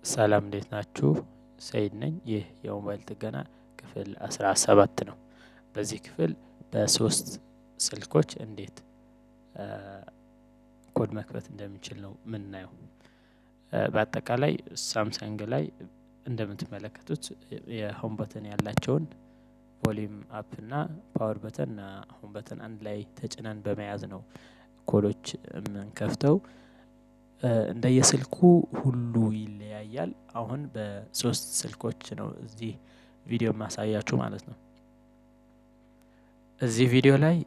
ሰላም እንዴት ናችሁ? ሰይድ ነኝ። ይህ የሞባይል ጥገና ክፍል 17 ነው። በዚህ ክፍል በሶስት ስልኮች እንዴት ኮድ መክፈት እንደምንችል ነው የምናየው። በአጠቃላይ ሳምሰንግ ላይ እንደምትመለከቱት የሆም በተን ያላቸውን ቮሊዩም አፕ እና ፓወር በተን እና ሆም በተን አንድ ላይ ተጭነን በመያዝ ነው ኮዶች የምንከፍተው። እንደየስልኩ ሁሉ ይለያያል። አሁን በሶስት ስልኮች ነው እዚህ ቪዲዮ ማሳያችሁ ማለት ነው። እዚህ ቪዲዮ ላይ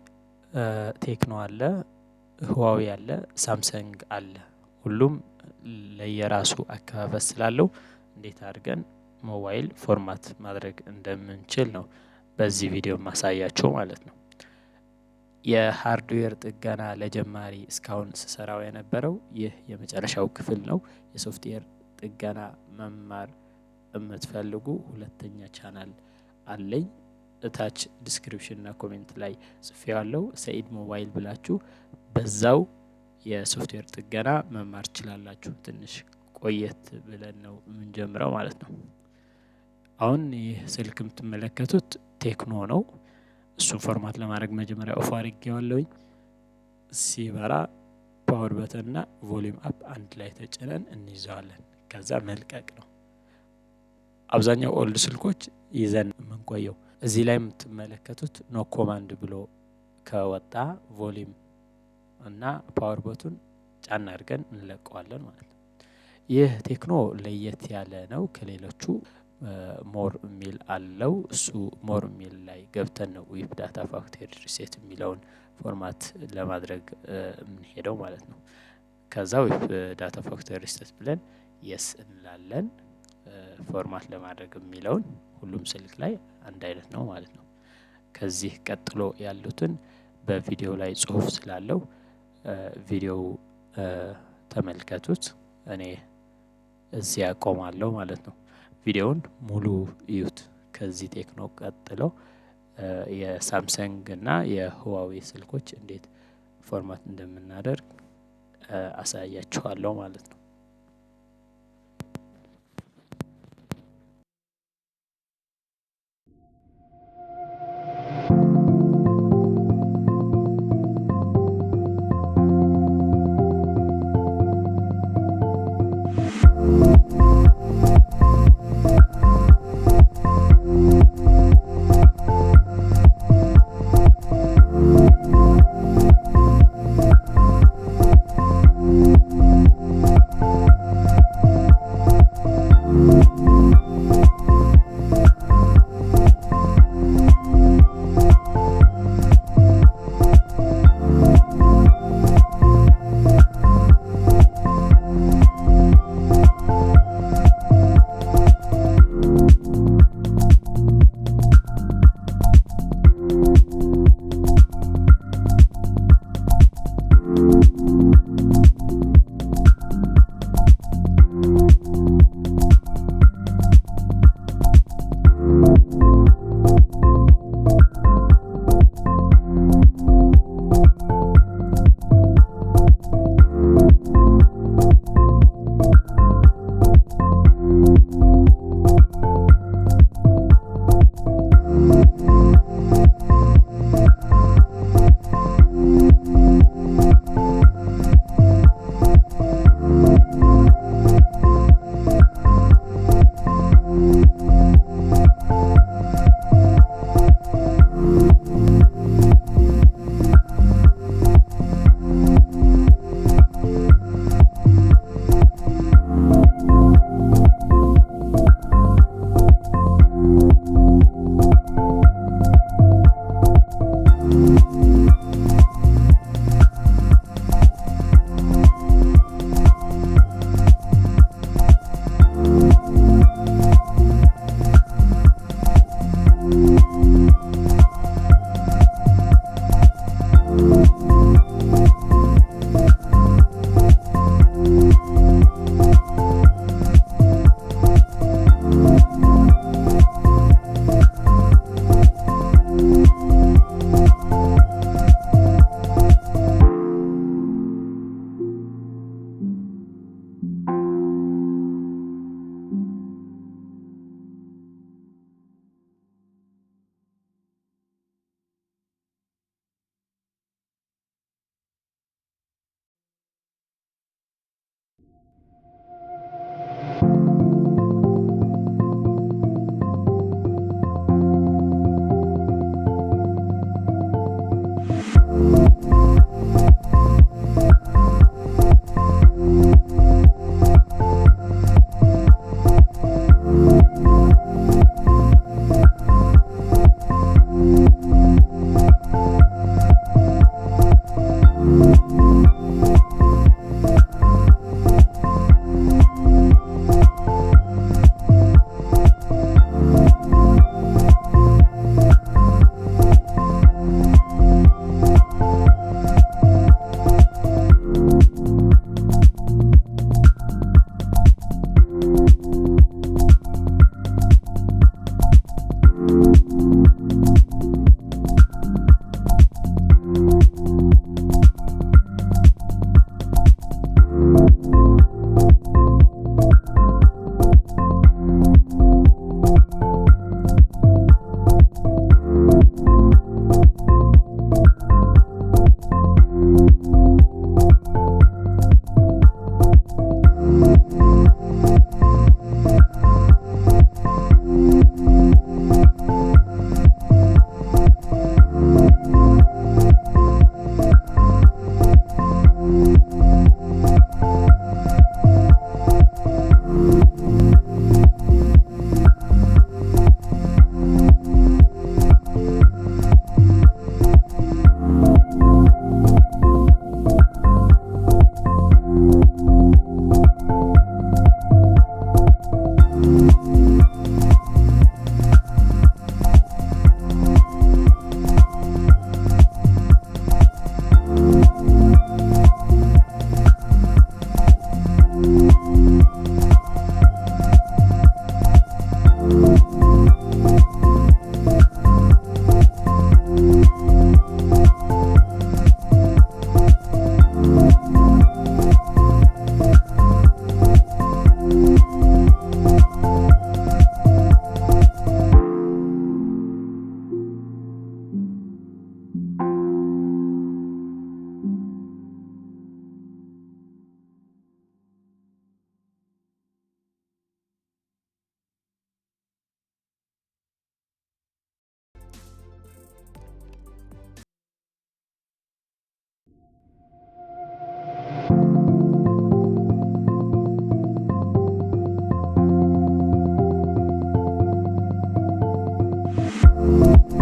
ቴክኖ አለ፣ ህዋዌ አለ፣ ሳምሰንግ አለ። ሁሉም ለየራሱ አከፋፈት ስላለው እንዴት አድርገን ሞባይል ፎርማት ማድረግ እንደምንችል ነው በዚህ ቪዲዮ ማሳያችሁ ማለት ነው። የሃርድዌር ጥገና ለጀማሪ እስካሁን ስሰራው የነበረው ይህ የመጨረሻው ክፍል ነው። የሶፍትዌር ጥገና መማር የምትፈልጉ ሁለተኛ ቻናል አለኝ። እታች ዲስክሪፕሽን እና ኮሜንት ላይ ጽፌዋለሁ። ሰይድ ሞባይል ብላችሁ በዛው የሶፍትዌር ጥገና መማር ትችላላችሁ። ትንሽ ቆየት ብለን ነው የምንጀምረው ማለት ነው። አሁን ይህ ስልክ የምትመለከቱት ቴክኖ ነው። እሱን ፎርማት ለማድረግ መጀመሪያ ኦፍ አድርጌዋለሁኝ። ሲበራ ፓወር በተን እና ቮሊዩም አፕ አንድ ላይ ተጭነን እንይዘዋለን። ከዛ መልቀቅ ነው። አብዛኛው ኦልድ ስልኮች ይዘን የምንቆየው። እዚህ ላይ የምትመለከቱት ኖ ኮማንድ ብሎ ከወጣ ቮሊዩም እና ፓወር በቱን ጫን አድርገን እንለቀዋለን ማለት ነው። ይህ ቴክኖ ለየት ያለ ነው ከሌሎቹ። ሞር ሚል አለው። እሱ ሞር ሚል ላይ ገብተን ነው ዊፕ ዳታ ፋክተሪ ሪሴት የሚለውን ፎርማት ለማድረግ የምንሄደው ማለት ነው። ከዛ ዊፕ ዳታ ፋክተሪ ሪሴት ብለን የስ እንላለን። ፎርማት ለማድረግ የሚለውን ሁሉም ስልክ ላይ አንድ አይነት ነው ማለት ነው። ከዚህ ቀጥሎ ያሉትን በቪዲዮ ላይ ጽሁፍ ስላለው ቪዲዮ ተመልከቱት። እኔ እዚህ አቆማለሁ ማለት ነው። ቪዲዮውን ሙሉ እዩት። ከዚህ ቴክኖ ቀጥሎ የሳምሰንግ እና የህዋዌ ስልኮች እንዴት ፎርማት እንደምናደርግ አሳያችኋለሁ ማለት ነው። ነው።